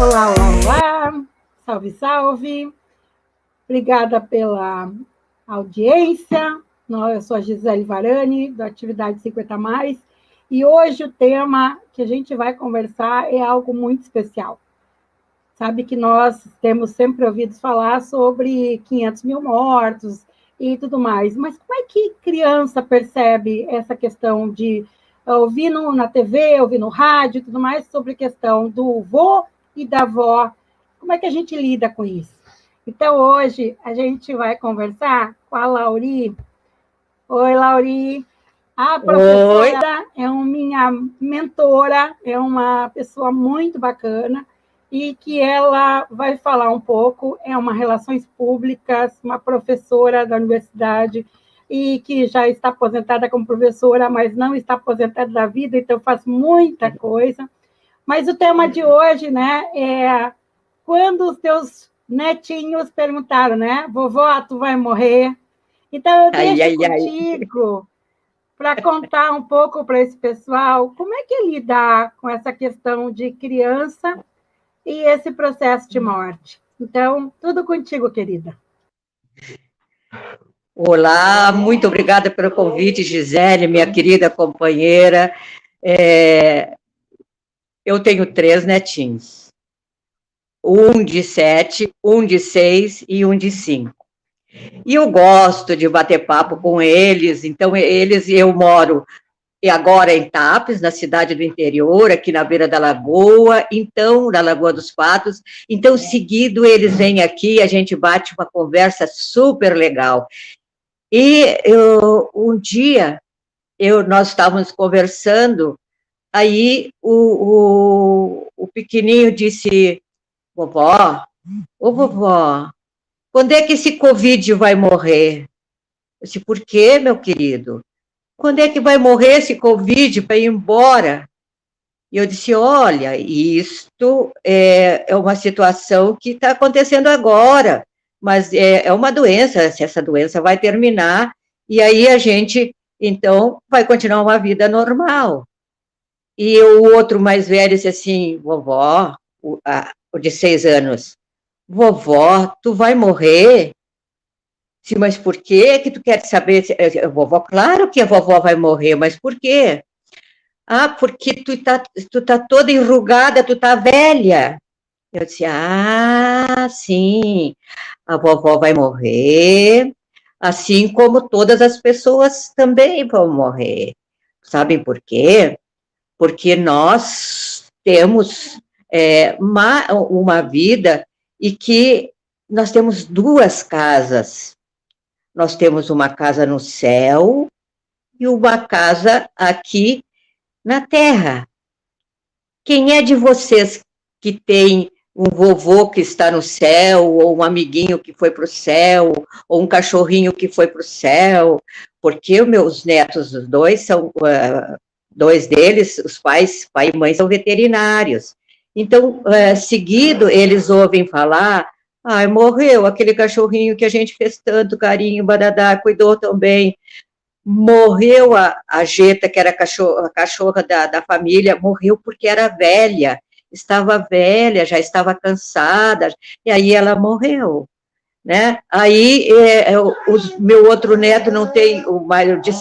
Olá, olá, olá, salve, salve, obrigada pela audiência. Eu sou a Gisele Varani, do Atividade 50 Mais, e hoje o tema que a gente vai conversar é algo muito especial. Sabe que nós temos sempre ouvido falar sobre 500 mil mortos e tudo mais, mas como é que criança percebe essa questão de ouvir na TV, ouvir no rádio e tudo mais, sobre a questão do vô e da avó? Como é que a gente lida com isso? Então, hoje, a gente vai conversar com a Lauri. Oi, Lauri. A professora é minha mentora, é uma pessoa muito bacana, e que ela vai falar um pouco, é uma relações públicas, uma professora da universidade, e que já está aposentada como professora, mas não está aposentada da vida, então faz muita coisa. Mas o tema de hoje, né, é quando os teus netinhos perguntaram, né, vovó, tu vai morrer? Então, eu deixo contigo para contar um pouco para esse pessoal como é que é lidar com essa questão de criança e esse processo de morte. Então, tudo contigo, querida. Olá, muito obrigada pelo convite, Gisele, minha querida companheira. Eu tenho 3 netinhos. Um de 7, um de 6 e um de 5. E eu gosto de bater papo com eles, então eu moro agora em Tapes, na cidade do interior, aqui na beira da lagoa, então, na Lagoa dos Patos, então, seguido, eles vêm aqui, a gente bate uma conversa super legal. E um dia, nós estávamos conversando, aí o pequenininho disse, vovó, ô vovó, quando é que esse Covid vai morrer? Eu disse, por quê, meu querido? Quando é que vai morrer esse Covid para ir embora? E eu disse, olha, isto é uma situação que está acontecendo agora, mas é uma doença, se essa doença vai terminar, e aí a gente, então, vai continuar uma vida normal. E o outro mais velho disse assim, vovó, o de 6 anos, vovó, tu vai morrer? Sim, mas por que tu quer saber? Vovó, claro que a vovó vai morrer, mas por quê? Ah, porque tu tá toda enrugada, tu tá velha. Eu disse, sim, a vovó vai morrer, assim como todas as pessoas também vão morrer. Sabem por quê? Porque nós temos uma vida e que nós temos 2 casas. Nós temos uma casa no céu e uma casa aqui na terra. Quem é de vocês que tem um vovô que está no céu, ou um amiguinho que foi para o céu, ou um cachorrinho que foi para o céu? Porque os meus netos, os 2, são 2 deles, os pais, pai e mãe, são veterinários. Então, seguido, eles ouvem falar, morreu aquele cachorrinho que a gente fez tanto carinho, badadá, cuidou tão bem. Morreu a Jeta, que era a cachorra da família, morreu porque era velha, estava velha, já estava cansada, e aí ela morreu, né? Aí, meu outro neto não tem, o mais de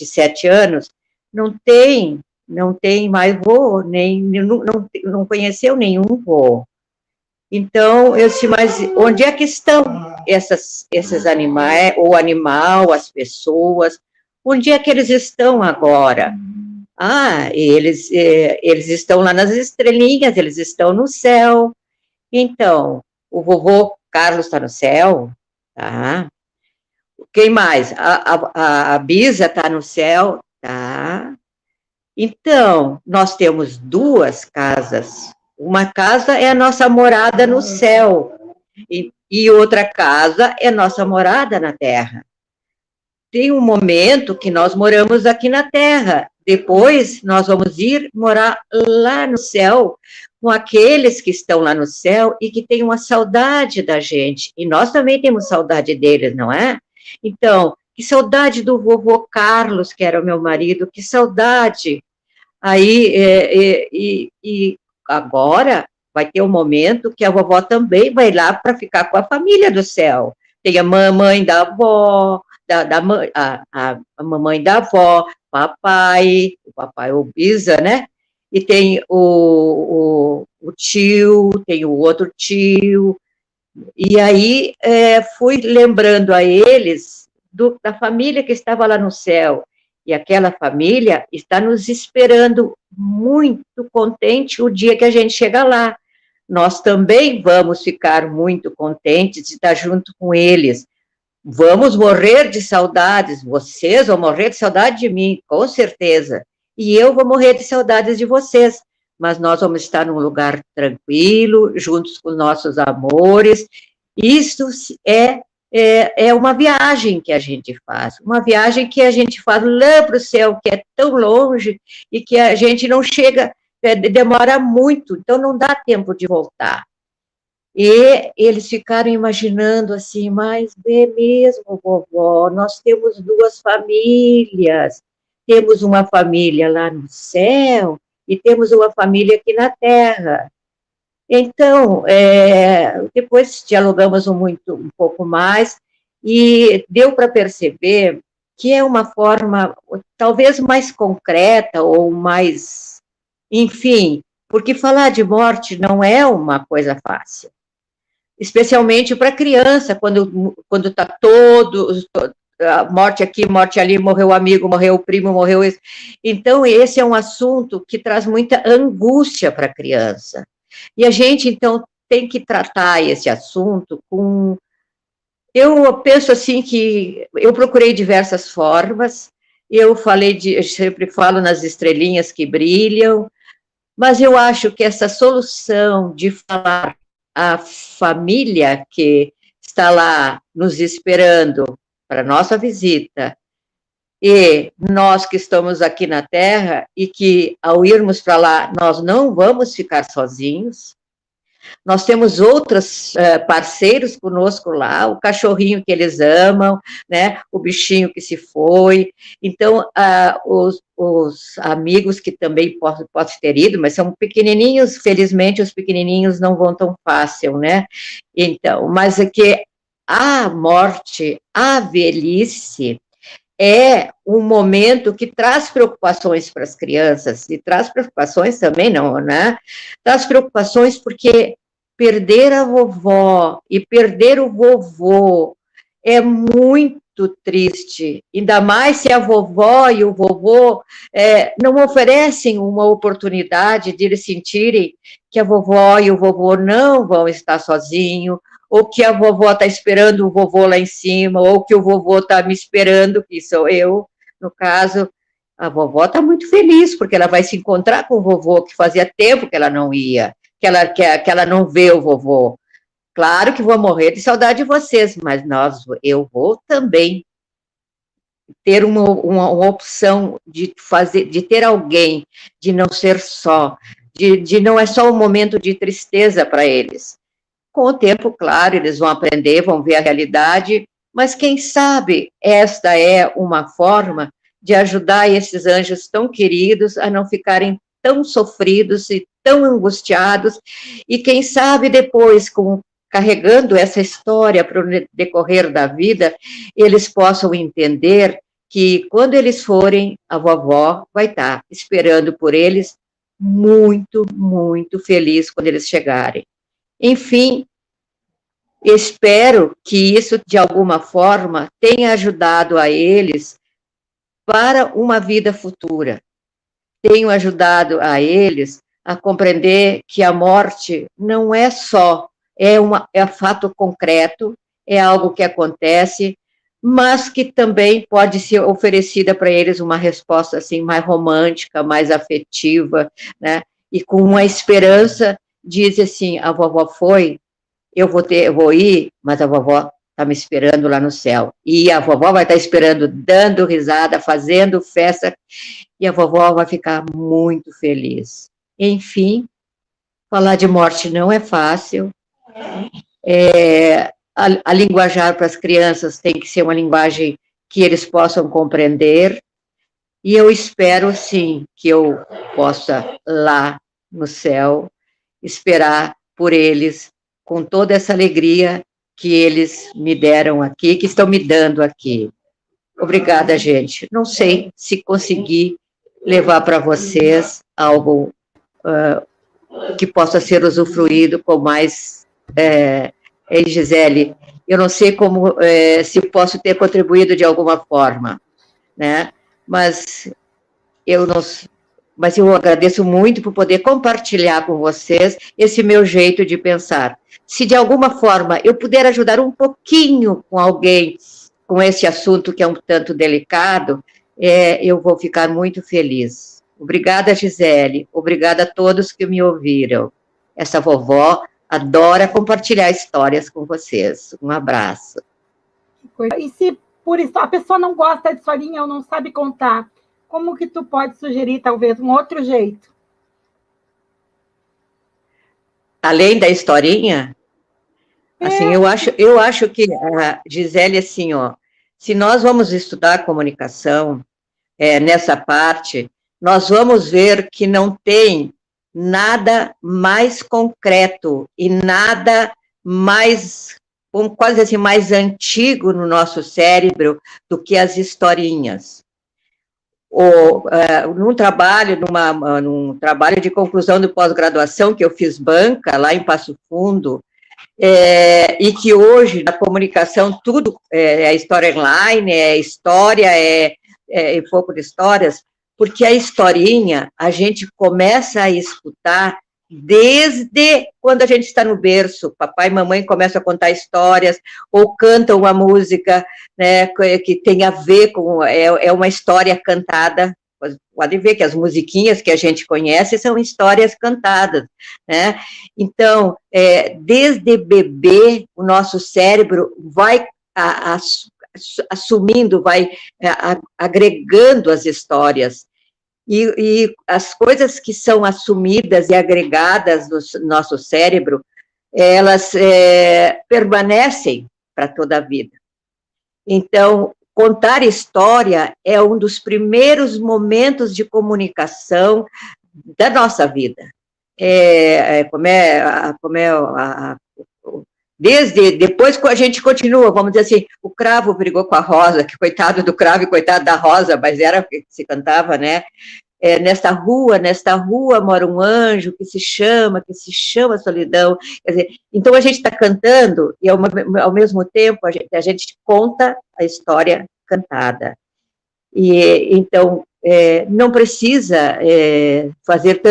7 anos, não tem mais vô, não conheceu nenhum vô. Então, eu disse, mas onde é que estão esses animais, o animal, as pessoas, onde é que eles estão agora? Eles estão lá nas estrelinhas, eles estão no céu. Então, o vovô Carlos está no céu, tá? Quem mais? A Bisa está no céu, tá? Então, nós temos 2 casas. Uma casa é a nossa morada no céu, e outra casa é nossa morada na terra. Tem um momento que nós moramos aqui na terra, depois nós vamos ir morar lá no céu, com aqueles que estão lá no céu e que têm uma saudade da gente, e nós também temos saudade deles, não é? Então, que saudade do vovô Carlos, que era o meu marido, que saudade. Aí, agora vai ter um momento que a vovó também vai lá para ficar com a família do céu. Tem a mamãe da avó, a mamãe da avó, o papai o bisa, né? E tem o tio, tem o outro tio, e aí fui lembrando a eles da família que estava lá no céu, e aquela família está nos esperando muito contente o dia que a gente chega lá. Nós também vamos ficar muito contentes de estar junto com eles. Vamos morrer de saudades, vocês vão morrer de saudade de mim, com certeza, e eu vou morrer de saudades de vocês, mas nós vamos estar num lugar tranquilo, juntos com nossos amores. Isso é uma viagem que a gente faz, uma viagem que a gente faz lá para o céu, que é tão longe, e que a gente não chega, demora muito, então não dá tempo de voltar. E eles ficaram imaginando assim, mas é mesmo, vovó, nós temos duas famílias, temos uma família lá no céu e temos uma família aqui na terra. Então, depois dialogamos um pouco mais e deu para perceber que é uma forma talvez mais concreta ou mais, enfim, porque falar de morte não é uma coisa fácil. Especialmente para criança, quando está morte aqui, morte ali, morreu o amigo, morreu o primo, morreu esse. Então, esse é um assunto que traz muita angústia para a criança. E a gente, então, tem que tratar esse assunto com... Eu penso assim que eu procurei diversas formas, eu sempre falo nas estrelinhas que brilham, mas eu acho que essa solução de falar a família que está lá nos esperando para nossa visita, e nós que estamos aqui na Terra, e que ao irmos para lá, nós não vamos ficar sozinhos, nós temos outros parceiros conosco lá, o cachorrinho que eles amam, né, o bichinho que se foi. Então, os amigos que também posso ter ido, mas são pequenininhos, felizmente os pequenininhos não vão tão fácil, né? Então, mas é que a morte, a velhice, é um momento que traz preocupações para as crianças, e traz preocupações também, não, né? Traz preocupações porque perder a vovó e perder o vovô é muito triste, ainda mais se a vovó e o vovô não oferecem uma oportunidade de eles sentirem que a vovó e o vovô não vão estar sozinhos, ou que a vovó está esperando o vovô lá em cima, ou que o vovô está me esperando, que sou eu, no caso. A vovó está muito feliz, porque ela vai se encontrar com o vovô, que fazia tempo que ela não ia, que ela não vê o vovô. Claro que vou morrer de saudade de vocês, mas eu vou também ter uma opção de ter alguém, de não ser só, de não é só um momento de tristeza para eles. Com o tempo, claro, eles vão aprender, vão ver a realidade, mas quem sabe esta é uma forma de ajudar esses anjos tão queridos a não ficarem tão sofridos e tão angustiados, e quem sabe depois, carregando essa história para o decorrer da vida, eles possam entender que quando eles forem, a vovó vai estar esperando por eles, muito, muito feliz quando eles chegarem. Enfim, espero que isso, de alguma forma, tenha ajudado a eles para uma vida futura. Tenho ajudado a eles a compreender que a morte não é só, é fato concreto, é algo que acontece, mas que também pode ser oferecida para eles uma resposta assim mais romântica, mais afetiva, né? E com uma esperança, diz assim, a vovó foi, eu vou ir, mas a vovó está me esperando lá no céu. E a vovó vai estar esperando, dando risada, fazendo festa, e a vovó vai ficar muito feliz. Enfim, falar de morte não é fácil. A linguajar para as crianças tem que ser uma linguagem que eles possam compreender, e eu espero, sim, que eu possa, lá no céu, esperar por eles com toda essa alegria que eles me deram aqui, que estão me dando aqui. Obrigada, gente. Não sei se consegui levar para vocês algo que possa ser usufruído com mais... Gisele, eu não sei como, se posso ter contribuído de alguma forma, né? Mas eu agradeço muito por poder compartilhar com vocês esse meu jeito de pensar. Se de alguma forma eu puder ajudar um pouquinho com alguém com esse assunto que é um tanto delicado, eu vou ficar muito feliz. Obrigada, Gisele. Obrigada a todos que me ouviram. Essa vovó adora compartilhar histórias com vocês. Um abraço. E se por isso a pessoa não gosta de historinha ou não sabe contar, como que tu pode sugerir, talvez, um outro jeito? Além da historinha? Assim, eu acho que, Gisele, assim, ó, se nós vamos estudar comunicação, nessa parte, nós vamos ver que não tem nada mais concreto e nada mais, quase assim, mais antigo no nosso cérebro do que as historinhas. Num trabalho de conclusão de pós-graduação que eu fiz banca lá em Passo Fundo, e que hoje na comunicação tudo é história online, é história, é pouco de histórias, porque a historinha a gente começa a escutar desde quando a gente está no berço, papai e mamãe começam a contar histórias, ou cantam uma música, né, que tem a ver com, uma história cantada. Pode ver que as musiquinhas que a gente conhece são histórias cantadas, né? Então, desde bebê, o nosso cérebro vai assumindo, vai agregando as histórias. E as coisas que são assumidas e agregadas no nosso cérebro, elas permanecem para toda a vida. Então, contar história é um dos primeiros momentos de comunicação da nossa vida. Desde depois que a gente continua, vamos dizer assim, o cravo brigou com a rosa, que coitado do cravo e coitado da rosa, mas era o que se cantava, né? Nesta rua mora um anjo que se chama solidão. Quer dizer, então a gente está cantando e ao mesmo tempo a gente conta a história cantada. E então não precisa fazer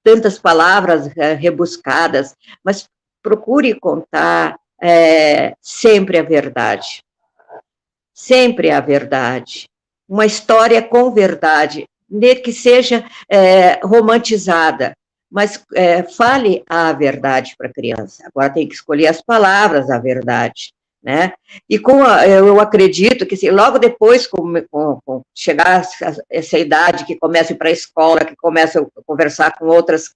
tantas palavras rebuscadas, mas procure contar sempre a verdade. Sempre a verdade. Uma história com verdade, que seja romantizada, mas fale a verdade para a criança. Agora tem que escolher as palavras, a verdade, né? E eu acredito que logo depois, com chegar essa idade que começa a ir para a escola, que começa a conversar com outras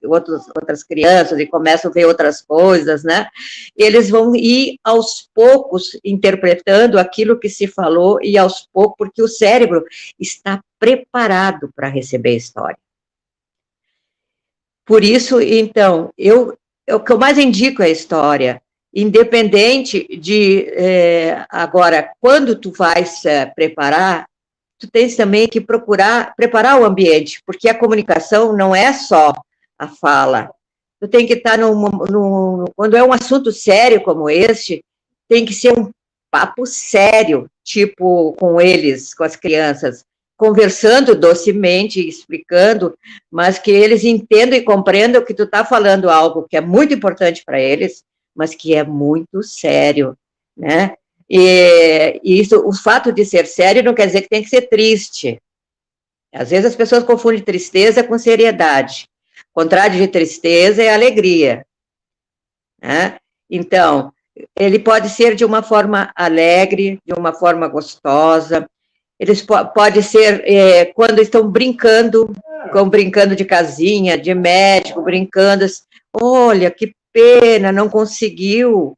crianças e começam a ver outras coisas, né? Eles vão ir aos poucos interpretando aquilo que se falou e aos poucos, porque o cérebro está preparado para receber a história. Por isso, então, o que eu mais indico é a história, independente de, agora, quando tu vais preparar, tu tens também que preparar o ambiente, porque a comunicação não é só a fala. Tu tem que estar quando é um assunto sério como este, tem que ser um papo sério, tipo com eles, com as crianças, conversando docemente, explicando, mas que eles entendam e compreendam que tu está falando algo que é muito importante para eles, mas que é muito sério, né? E isso, o fato de ser sério não quer dizer que tem que ser triste. Às vezes as pessoas confundem tristeza com seriedade. O contrário de tristeza é alegria, né? Então, ele pode ser de uma forma alegre, de uma forma gostosa. Eles pode ser quando estão brincando de casinha, de médico, brincando. Olha, que pena, não conseguiu,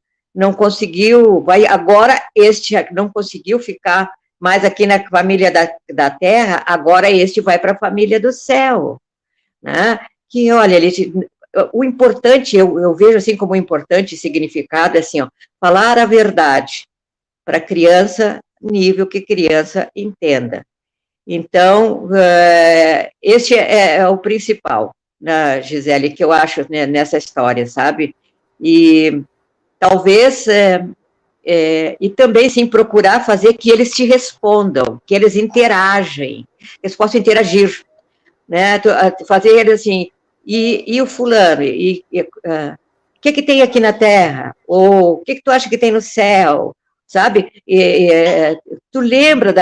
agora este não conseguiu ficar mais aqui na família da terra, agora este vai para a família do céu, né? Que, olha, o importante, eu vejo assim como importante e significado, é assim, ó, falar a verdade para a criança, nível que criança entenda. Então, este é o principal, né, Gisele, que eu acho, né, nessa história, sabe? E talvez, e também, sim, procurar fazer que eles te respondam, que eles interagem, que eles possam interagir, né? Fazer eles assim, e o fulano, o que tem aqui na Terra? Ou o que tu acha que tem no céu? Sabe? Tu lembra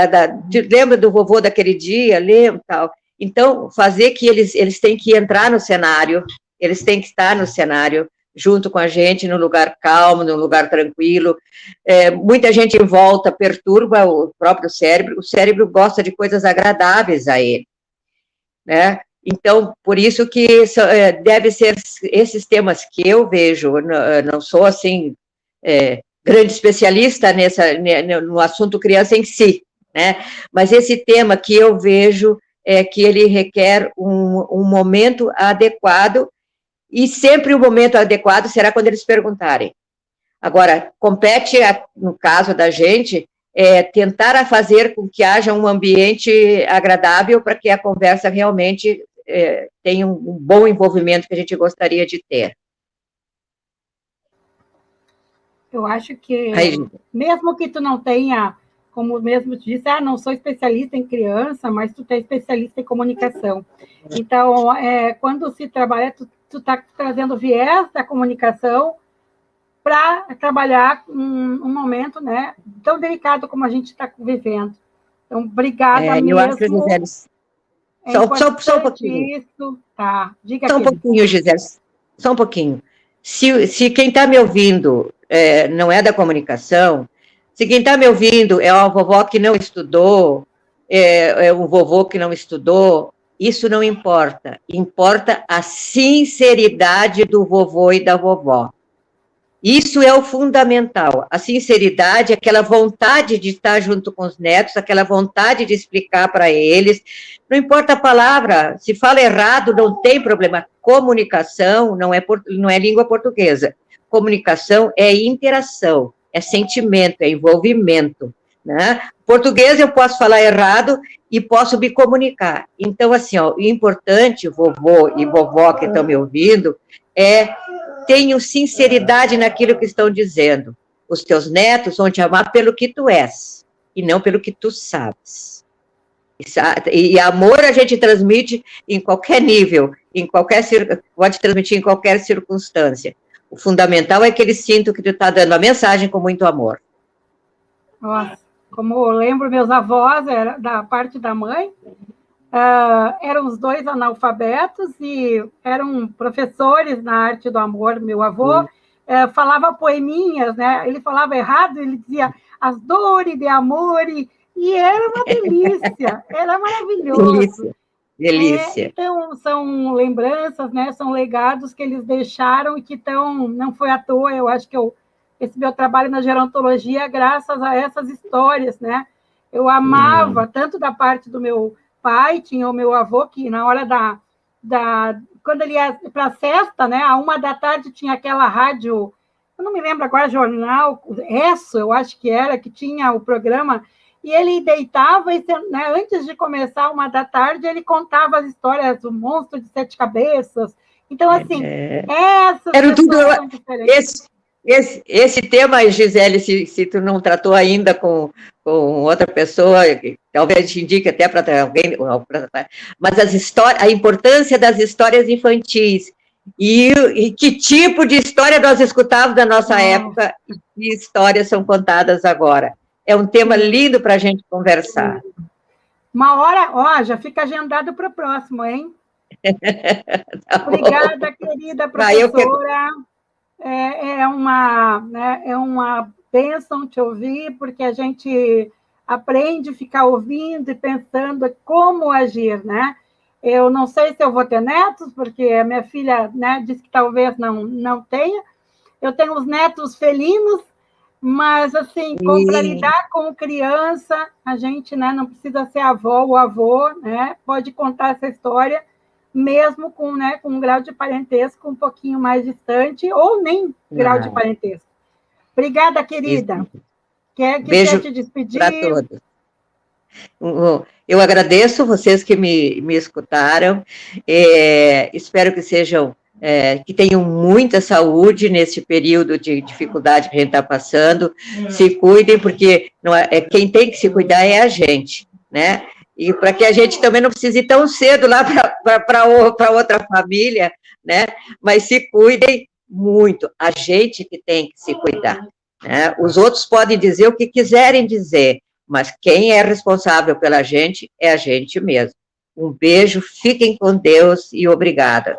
tu lembra do vovô daquele dia? Lembra, tal. Então, fazer que eles têm que entrar no cenário, eles têm que estar no cenário, junto com a gente, num lugar calmo, num lugar tranquilo. Muita gente em volta perturba o próprio cérebro, o cérebro gosta de coisas agradáveis a ele, né? Então, por isso que deve ser esses temas que eu vejo, não sou, assim, grande especialista no assunto criança em si, né? Mas esse tema que eu vejo é que ele requer um momento adequado, e sempre o momento adequado será quando eles perguntarem. Agora, compete, no caso da gente, tentar fazer com que haja um ambiente agradável para que a conversa realmente tenha um bom envolvimento que a gente gostaria de ter. Eu acho que, mesmo que tu não tenha, como mesmo tu disse, não sou especialista em criança, mas tu é especialista em comunicação. Então, quando se trabalha, tu está trazendo o viés da comunicação para trabalhar um momento, né, tão delicado como a gente está vivendo. Então, obrigada mesmo. Eu acho, Gisele, só um pouquinho. Isso. Tá, diga só um pouquinho, Gisele, só um pouquinho. Se quem está me ouvindo não é da comunicação, se quem está me ouvindo é uma vovó que não estudou, é um vovô que não estudou, isso não importa. Importa a sinceridade do vovô e da vovó. Isso é o fundamental, a sinceridade, aquela vontade de estar junto com os netos, aquela vontade de explicar para eles, não importa a palavra, se fala errado, não tem problema, comunicação não é língua portuguesa, comunicação é interação, é sentimento, é envolvimento, né? Português eu posso falar errado e posso me comunicar, então assim, ó, o importante, vovô e vovó que estão me ouvindo, tenham sinceridade naquilo que estão dizendo. Os teus netos vão te amar pelo que tu és, e não pelo que tu sabes. E amor a gente transmite em qualquer nível, pode transmitir em qualquer circunstância. O fundamental é que eles sintam que tu está dando a mensagem com muito amor. Nossa, como eu lembro, meus avós, era da parte da mãe, eram os dois analfabetos e eram professores na arte do amor. Meu avô falava poeminhas, né? Ele falava errado, ele dizia as dores de amor, e era uma delícia, era maravilhoso. Delícia. Então, são lembranças, né? São legados que eles deixaram e que não foi à toa. Eu acho que esse meu trabalho na gerontologia, graças a essas histórias, né? Eu amava, tanto da parte do meu pai, tinha o meu avô, que na hora quando ele ia para a festa, né, à 1h tinha aquela rádio, eu não me lembro agora, jornal, eu acho que era, que tinha o programa, e ele deitava, e, né, antes de começar 1h, ele contava as histórias do monstro de 7 cabeças. Então, assim, essas era tudo são diferentes. Esse tema, Gisele, se tu não tratou ainda com outra pessoa, talvez te indique até para alguém, mas a importância das histórias infantis, e que tipo de história nós escutávamos da nossa época, e que histórias são contadas agora. É um tema lindo para a gente conversar. Uma hora, já fica agendado para o próximo, hein? Tá. Obrigada, querida professora. É uma bênção te ouvir, porque a gente aprende a ficar ouvindo e pensando como agir, né? Eu não sei se eu vou ter netos, porque a minha filha, né, disse que talvez não tenha. Eu tenho os netos felinos, mas, assim, para lidar com criança, a gente, né, não precisa ser avó ou avô, né? Pode contar essa história, mesmo com, né, com um grau de parentesco um pouquinho mais distante, ou nem grau de parentesco. Obrigada, querida. Beijo Quer te despedir? para todos. Eu agradeço vocês que me escutaram. Espero que sejam, que tenham muita saúde nesse período de dificuldade que a gente está passando. Se cuidem, porque não quem tem que se cuidar é a gente, né? E para que a gente também não precise ir tão cedo lá para outra família, né? Mas se cuidem muito. A gente que tem que se cuidar, né? Os outros podem dizer o que quiserem dizer, mas quem é responsável pela gente é a gente mesmo. Um beijo, fiquem com Deus e obrigada.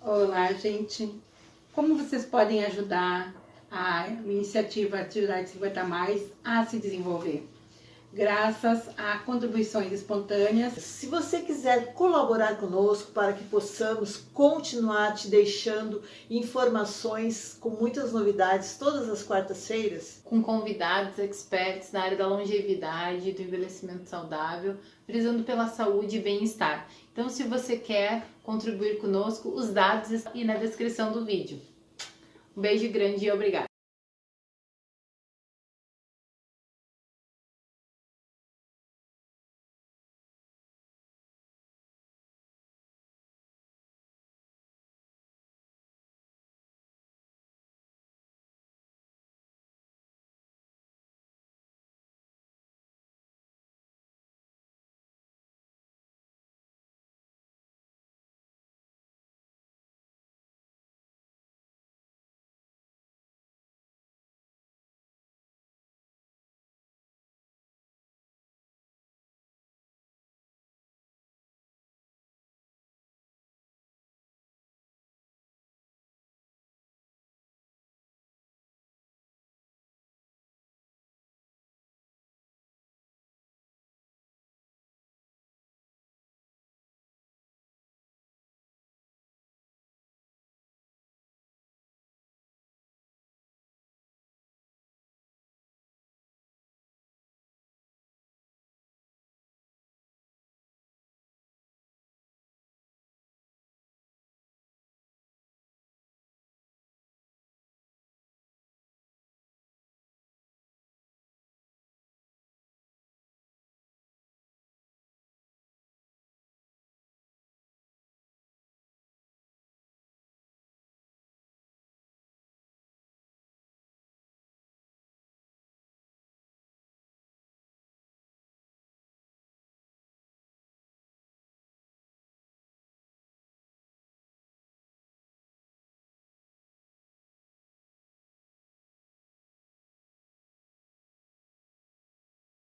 Olá, gente. Como vocês podem ajudar a iniciativa Atividade 50 Mais a se desenvolver? Graças a contribuições espontâneas. Se você quiser colaborar conosco para que possamos continuar te deixando informações com muitas novidades todas as quartas-feiras, com convidados experts na área da longevidade, do envelhecimento saudável, prezando pela saúde e bem-estar. Então, se você quer contribuir conosco, os dados estão aí na descrição do vídeo. Um beijo grande e obrigada!